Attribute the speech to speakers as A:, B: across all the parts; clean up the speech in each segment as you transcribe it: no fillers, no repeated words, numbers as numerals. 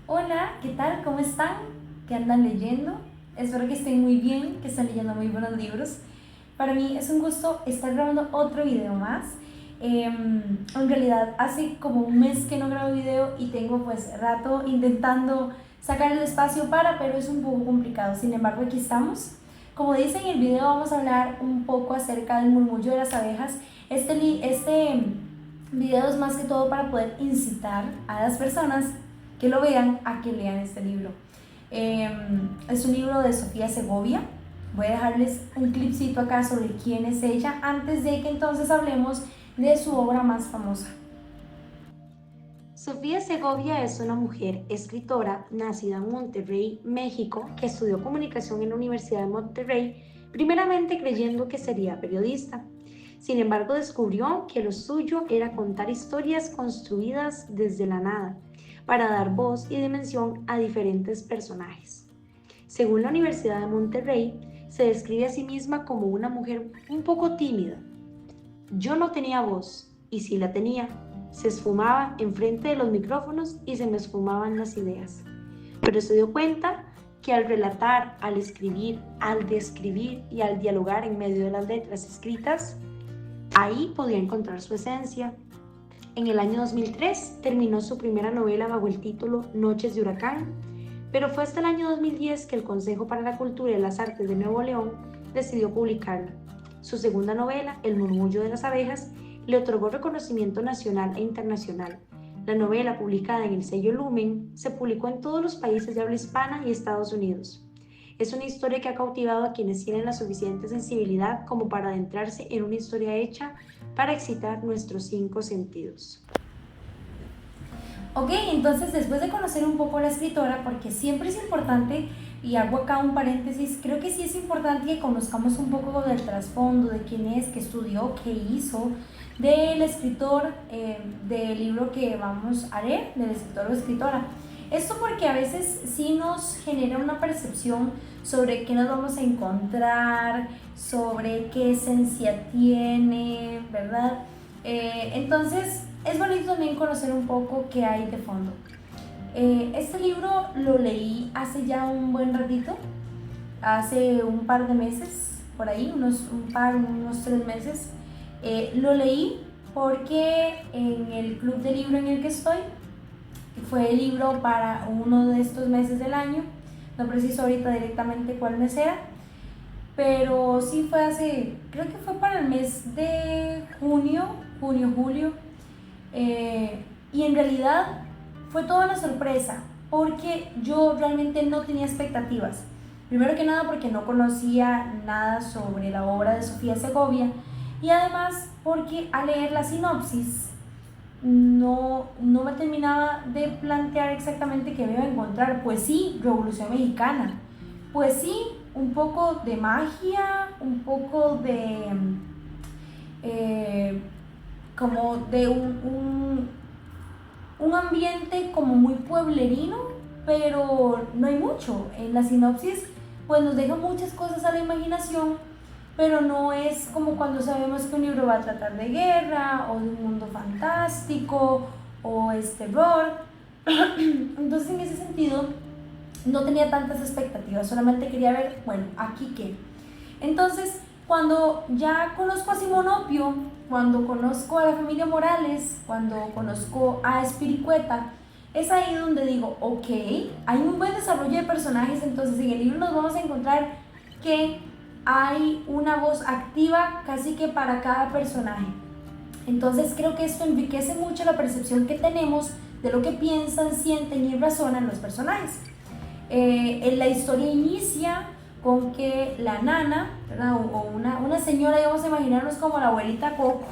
A: Hola, ¿qué tal? ¿Cómo están? ¿Qué andan leyendo? Espero que estén muy bien, que estén leyendo muy buenos libros. Para mí es un gusto estar grabando otro video más. En realidad hace como un mes que no grabo video y tengo pues rato intentando sacar el espacio pero es un poco complicado. Sin embargo, aquí estamos. Como dice en el video, vamos a hablar un poco acerca del murmullo de las abejas. Este video es más que todo para poder incitar a las personas que lo vean a que lean este libro. Es un libro de Sofía Segovia. Voy a dejarles un clipcito acá sobre quién es ella antes de que entonces hablemos de su obra más famosa.
B: Sofía Segovia es una mujer escritora nacida en Monterrey, México, que estudió comunicación en la Universidad de Monterrey, primeramente creyendo que sería periodista. Sin embargo, descubrió que lo suyo era contar historias construidas desde la nada, para dar voz y dimensión a diferentes personajes. Según la Universidad de Monterrey, se describe a sí misma como una mujer un poco tímida. Yo no tenía voz, y si la tenía, se esfumaba enfrente de los micrófonos y se me esfumaban las ideas. Pero se dio cuenta que al relatar, al escribir, al describir y al dialogar en medio de las letras escritas, ahí podía encontrar su esencia. En el año 2003 terminó su primera novela bajo el título Noches de Huracán, pero fue hasta el año 2010 que el Consejo para la Cultura y las Artes de Nuevo León decidió publicarla. Su segunda novela, El murmullo de las abejas, le otorgó reconocimiento nacional e internacional. La novela, publicada en el sello Lumen, se publicó en todos los países de habla hispana y Estados Unidos. Es una historia que ha cautivado a quienes tienen la suficiente sensibilidad como para adentrarse en una historia hecha para excitar nuestros cinco sentidos.
A: Ok, entonces después de conocer un poco a la escritora, porque siempre es importante, y hago acá un paréntesis, creo que sí es importante que conozcamos un poco del trasfondo, de quién es, qué estudió, qué hizo, del escritor, del libro que vamos a leer, del escritor o escritora. Esto porque a veces sí nos genera una percepción sobre qué nos vamos a encontrar, sobre qué esencia tiene, ¿verdad? Entonces es bonito también conocer un poco qué hay de fondo. Este libro lo leí hace ya un buen ratito, hace un par de meses, por ahí, unos 3 meses. Lo leí porque en el club de libro en el que estoy fue el libro para uno de estos meses del año. No preciso ahorita directamente cuál mes era, pero sí fue creo que fue para el mes de julio. Y en realidad fue toda una sorpresa porque yo realmente no tenía expectativas. Primero que nada porque no conocía nada sobre la obra de Sofía Segovia y además porque al leer la sinopsis no me terminaba de plantear exactamente qué me iba a encontrar. Pues sí, Revolución Mexicana, pues sí, un poco de magia, un poco de eh, como de un ambiente como muy pueblerino, pero no hay mucho. En la sinopsis pues nos deja muchas cosas a la imaginación, pero no es como cuando sabemos que un libro va a tratar de guerra o de un mundo fantástico o es terror. Entonces en ese sentido no tenía tantas expectativas, solamente quería ver, bueno, aquí qué. Entonces, cuando ya conozco a Simonopio, cuando conozco a la familia Morales, cuando conozco a Espiricueta, es ahí donde digo, ok, hay un buen desarrollo de personajes, entonces en el libro nos vamos a encontrar que hay una voz activa casi que para cada personaje. Entonces creo que esto enriquece mucho la percepción que tenemos de lo que piensan, sienten y razonan los personajes. En la historia inicia con que la nana, ¿verdad? O una señora, vamos a imaginarnos como la abuelita Coco,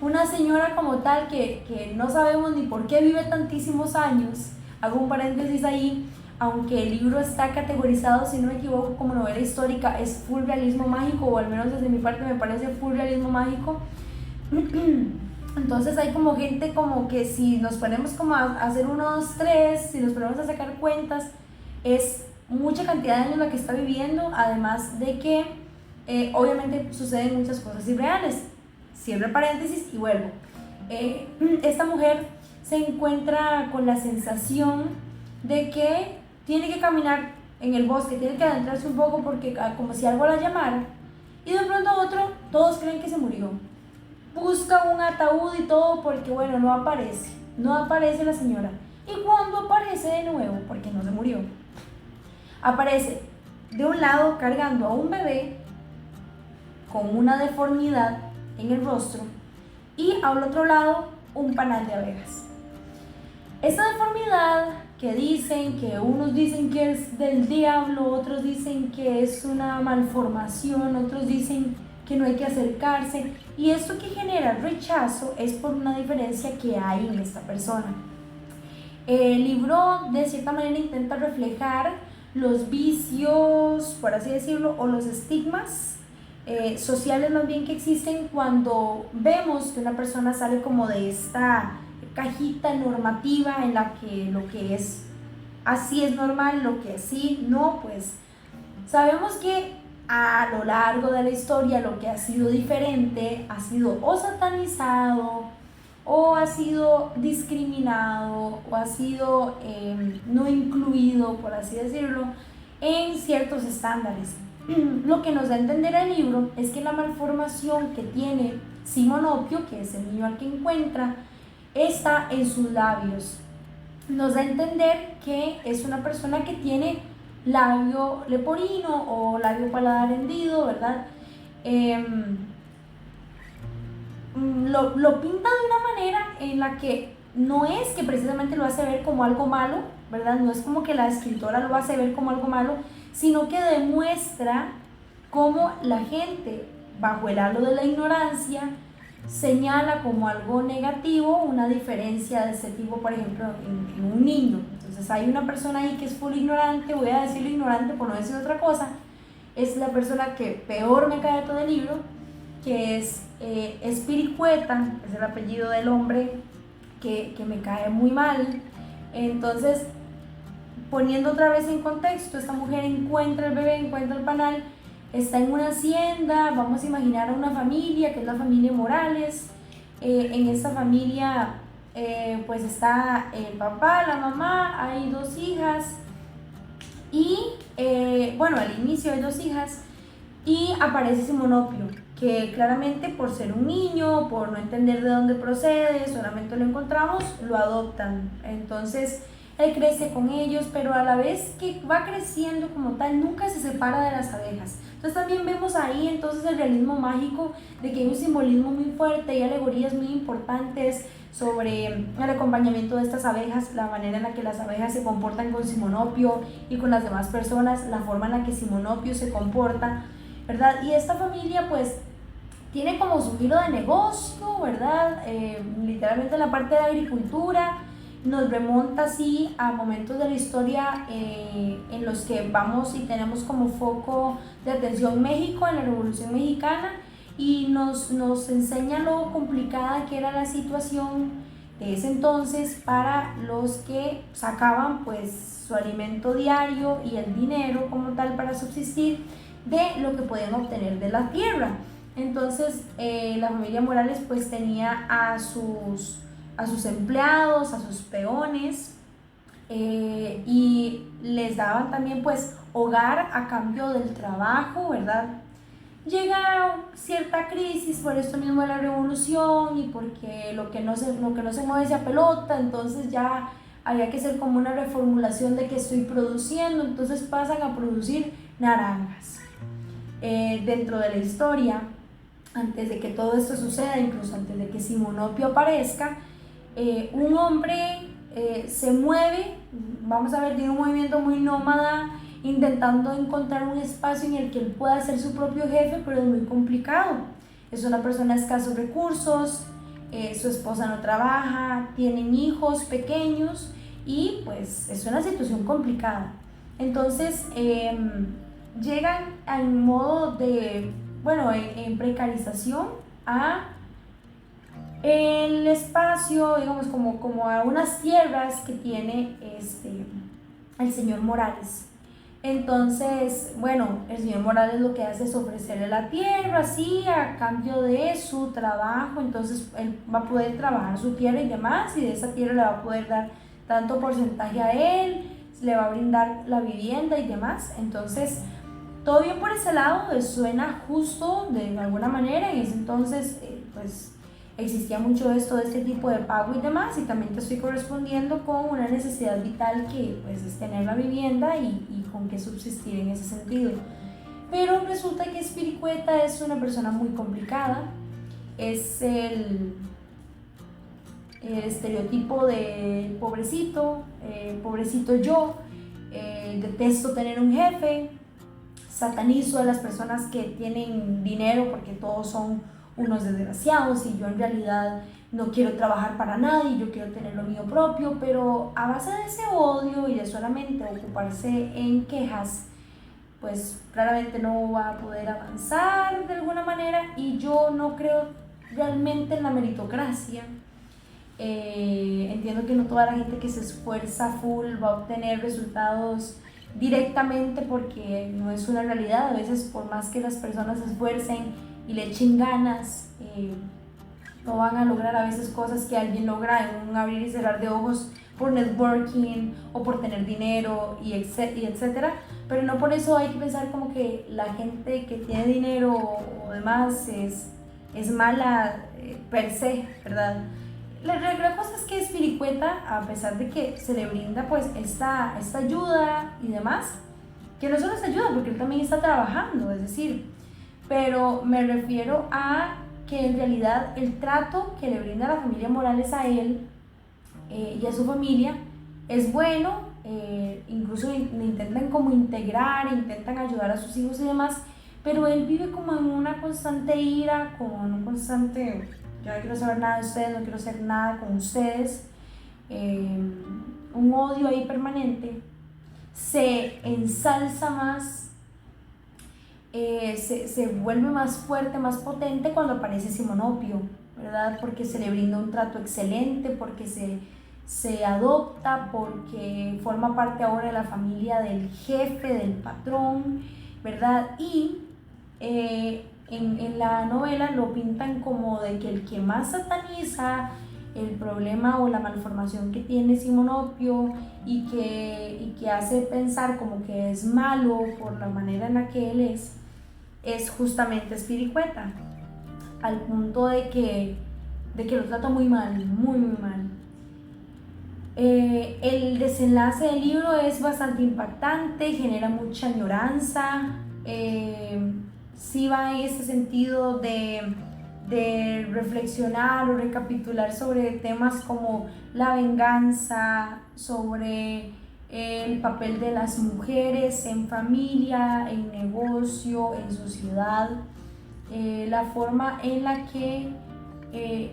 A: una señora como tal que no sabemos ni por qué vive tantísimos años. Hago un paréntesis ahí, aunque el libro está categorizado, si no me equivoco, como novela histórica, es full realismo mágico, o al menos desde mi parte me parece full realismo mágico. Entonces hay como gente como que si nos ponemos como a hacer unos tres, si nos ponemos a sacar cuentas, es mucha cantidad de años la que está viviendo, además de que obviamente suceden muchas cosas irreales. Cierro paréntesis y vuelvo. Esta mujer se encuentra con la sensación de que tiene que caminar en el bosque, tiene que adentrarse un poco porque como si algo la llamara, y de pronto a otro todos creen que se murió. Busca un ataúd y todo porque bueno, no aparece la señora. Y cuando aparece de nuevo, porque no se murió, aparece de un lado cargando a un bebé con una deformidad en el rostro y al otro lado un panal de abejas. Esa deformidad que dicen, que unos dicen que es del diablo, otros dicen que es una malformación, otros dicen que no hay que acercarse, y esto que genera rechazo es por una diferencia que hay en esta persona. El libro de cierta manera intenta reflejar los vicios, por así decirlo, o los estigmas sociales más bien que existen cuando vemos que una persona sale como de esta cajita normativa en la que lo que es así es normal, lo que sí no, pues sabemos que a lo largo de la historia lo que ha sido diferente ha sido o satanizado, o ha sido discriminado, o ha sido no incluido, por así decirlo, en ciertos estándares. Lo que nos da a entender el libro es que la malformación que tiene Simonopio, que es el niño al que encuentra, está en sus labios. Nos da a entender que es una persona que tiene labio leporino o labio paladar hendido, ¿verdad? Lo pinta de una manera en la que no es que precisamente lo hace ver como algo malo, ¿verdad? No es como que la escritora lo hace ver como algo malo, sino que demuestra cómo la gente, bajo el halo de la ignorancia, señala como algo negativo una diferencia de ese tipo, por ejemplo, en un niño. Entonces hay una persona ahí que es full ignorante, voy a decirlo ignorante por no decir otra cosa, es la persona que peor me cae de todo el libro, que es Espiricueta, es el apellido del hombre que me cae muy mal. Entonces, poniendo otra vez en contexto, esta mujer encuentra el bebé, encuentra el panal, está en una hacienda, vamos a imaginar a una familia, que es la familia Morales. En esta familia pues está el papá, la mamá, hay 2 hijas y bueno, al inicio hay 2 hijas y aparece Simonopio, que claramente por ser un niño, por no entender de dónde procede, solamente lo encontramos, lo adoptan. Entonces él crece con ellos, pero a la vez que va creciendo como tal, nunca se separa de las abejas. Entonces también vemos ahí entonces el realismo mágico de que hay un simbolismo muy fuerte y alegorías muy importantes sobre el acompañamiento de estas abejas, la manera en la que las abejas se comportan con Simonopio y con las demás personas, la forma en la que Simonopio se comporta, ¿verdad? Y esta familia pues tiene como su giro de negocio, ¿verdad? Literalmente la parte de agricultura. Nos remonta así a momentos de la historia en los que vamos y tenemos como foco de atención México en la Revolución Mexicana, y nos enseña lo complicada que era la situación de ese entonces para los que sacaban pues su alimento diario y el dinero como tal para subsistir de lo que podían obtener de la tierra. Entonces la familia Morales pues tenía a sus empleados, a sus peones, y les daban también pues hogar a cambio del trabajo, ¿verdad? Llega cierta crisis por esto mismo de la revolución y porque lo que no se mueve se apelota, entonces ya había que hacer como una reformulación de que estoy produciendo, entonces pasan a producir naranjas. Dentro de la historia, antes de que todo esto suceda, incluso antes de que Simonopio aparezca, un hombre se mueve, vamos a ver, tiene un movimiento muy nómada, intentando encontrar un espacio en el que él pueda ser su propio jefe, pero es muy complicado. Es una persona de escasos recursos, su esposa no trabaja, tienen hijos pequeños y pues es una situación complicada. Entonces llegan en modo de, bueno, en precarización a el espacio, digamos, como a unas tierras que tiene el señor Morales. Entonces, bueno, el señor Morales lo que hace es ofrecerle la tierra, así, a cambio de su trabajo. Entonces él va a poder trabajar su tierra y demás, y de esa tierra le va a poder dar tanto porcentaje a él, le va a brindar la vivienda y demás. Entonces, todo bien por ese lado, suena justo de alguna manera. En ese entonces, pues existía mucho esto de este tipo de pago y demás, y también te estoy correspondiendo con una necesidad vital que pues es tener la vivienda y con qué subsistir en ese sentido. Pero resulta que Spiricueta es una persona muy complicada, es el estereotipo de pobrecito, pobrecito yo, detesto tener un jefe, satanizo a las personas que tienen dinero porque todos son unos desgraciados y yo en realidad no quiero trabajar para nadie, yo quiero tener lo mío propio, pero a base de ese odio y de solamente ocuparse en quejas, pues claramente no va a poder avanzar de alguna manera, y yo no creo realmente en la meritocracia. Entiendo que no toda la gente que se esfuerza full va a obtener resultados directamente, porque no es una realidad. A veces, por más que las personas se esfuercen y le echen ganas, no van a lograr a veces cosas que alguien logra en un abrir y cerrar de ojos por networking o por tener dinero y etcétera. Pero no por eso hay que pensar como que la gente que tiene dinero o demás es mala per se, ¿verdad? La cosa es que Spiricueta, a pesar de que se le brinda pues esta ayuda y demás, que no solo es ayuda porque él también está trabajando, es decir, pero me refiero a que en realidad el trato que le brinda la familia Morales a él y a su familia es bueno. Incluso le intentan como integrar, intentan ayudar a sus hijos y demás, pero él vive como en una constante ira, como en un constante, yo no quiero saber nada de ustedes, no quiero hacer nada con ustedes, un odio ahí permanente. Se ensalza más, se vuelve más fuerte, más potente cuando aparece Simonopio, ¿verdad? Porque se le brinda un trato excelente, porque se adopta, porque forma parte ahora de la familia del jefe, del patrón, ¿verdad? Y en la novela lo pintan como de que el que más sataniza el problema o la malformación que tiene Simonopio y que hace pensar como que es malo por la manera en la que él es justamente Spiricueta, al punto de que lo trata muy mal, muy mal. El desenlace del libro es bastante impactante, genera mucha añoranza, sí va en ese sentido de reflexionar o recapitular sobre temas como la venganza, sobre el papel de las mujeres en familia, en negocio, en sociedad, la forma en la que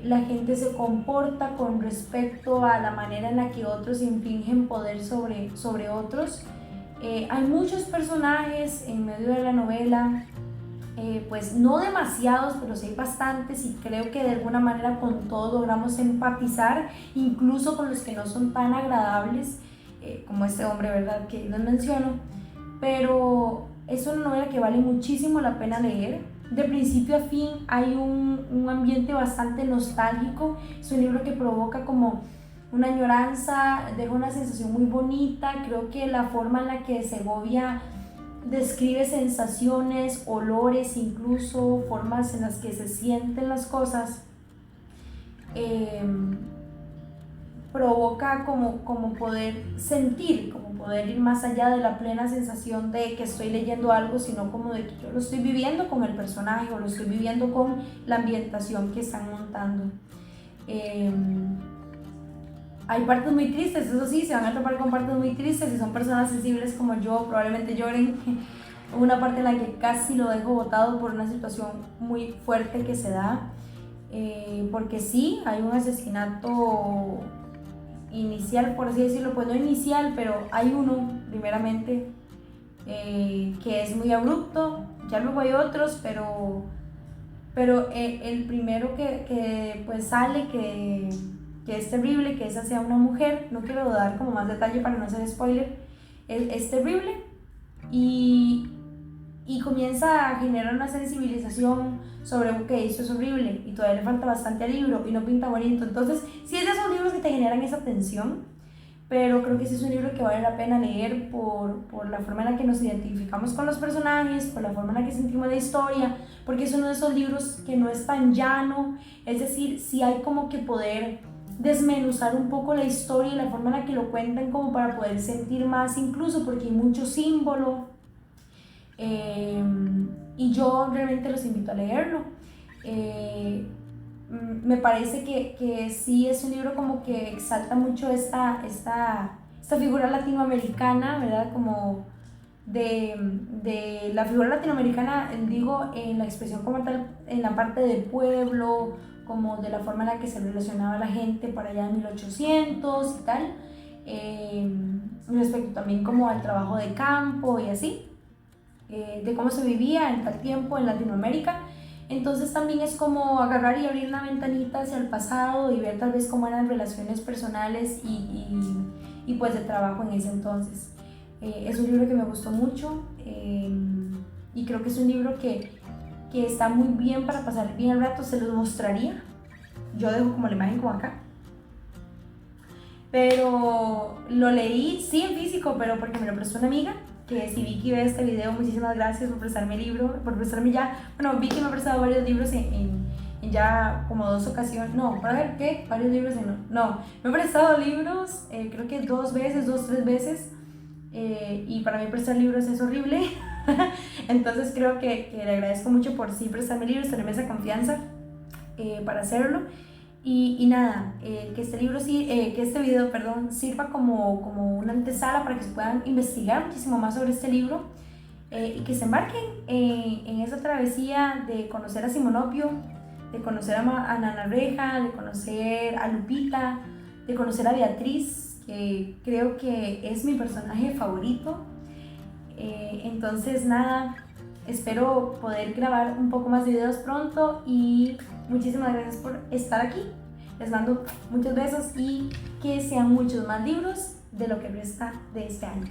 A: la gente se comporta con respecto a la manera en la que otros infringen poder sobre otros. Hay muchos personajes en medio de la novela, pues no demasiados, pero sí hay bastantes, y creo que de alguna manera con todos logramos empatizar, incluso con los que no son tan agradables, como este hombre, ¿verdad?, que les menciono. Pero es una novela que vale muchísimo la pena leer. De principio a fin hay un ambiente bastante nostálgico. Es un libro que provoca como una añoranza, deja una sensación muy bonita. Creo que la forma en la que Segovia describe sensaciones, olores, incluso formas en las que se sienten las cosas, provoca como poder sentir, como poder ir más allá de la plena sensación de que estoy leyendo algo, sino como de que yo lo estoy viviendo con el personaje o lo estoy viviendo con la ambientación que están montando. Hay partes muy tristes, eso sí, se van a topar con partes muy tristes. Si son personas sensibles como yo, probablemente lloren. Una parte en la que casi lo dejo botado por una situación muy fuerte que se da, porque sí, hay un asesinato inicial, por así decirlo, pues no inicial, pero hay uno primeramente que es muy abrupto. Ya luego hay otros, pero el primero que pues sale, que es terrible, que es hacia una mujer. No quiero dar como más detalle para no hacer spoiler. Es terrible y comienza a generar una sensibilización sobre que esto es horrible, y todavía le falta bastante al libro y no pinta bonito. Entonces, si es de esos libros que te generan esa tensión, pero creo que sí es un libro que vale la pena leer por la forma en la que nos identificamos con los personajes, por la forma en la que sentimos la historia, porque es uno de esos libros que no es tan llano, es decir, sí hay como que poder desmenuzar un poco la historia y la forma en la que lo cuentan como para poder sentir más incluso, porque hay mucho símbolo, y yo realmente los invito a leerlo. Me parece que sí es un libro como que exalta mucho esta figura latinoamericana, ¿verdad? Como de la figura latinoamericana, digo, en la expresión como tal, en la parte del pueblo, como de la forma en la que se relacionaba la gente por allá en 1800 y tal, respecto también como al trabajo de campo y así, de cómo se vivía en tal tiempo en Latinoamérica. Entonces también es como agarrar y abrir una ventanita hacia el pasado y ver tal vez cómo eran relaciones personales y pues de trabajo en ese entonces. Es un libro que me gustó mucho, y creo que es un libro que está muy bien para pasar bien el rato. Se los mostraría, yo dejo como la imagen como acá, pero lo leí sí en físico, pero porque me lo prestó una amiga, que si Vicky ve este video, muchísimas gracias por prestarme el libro, por prestarme ya, bueno, Vicky me ha prestado varios libros en ya como 2 ocasiones, no, para ver qué, varios libros no, me ha prestado libros, creo que 2 veces, 2, 3 veces, y para mí prestar libros es horrible, entonces creo que le agradezco mucho por sí prestarme libros, tenerme esa confianza para hacerlo. Y nada, que este libro sí, que este video, perdón, sirva como una antesala para que se puedan investigar muchísimo más sobre este libro, y que se embarquen en esa travesía de conocer a Simonopio, de conocer a Nana Reja, de conocer a Lupita, de conocer a Beatriz, que creo que es mi personaje favorito. Entonces nada, espero poder grabar un poco más de videos pronto y muchísimas gracias por estar aquí. Les mando muchos besos y que sean muchos más libros de lo que resta de este año.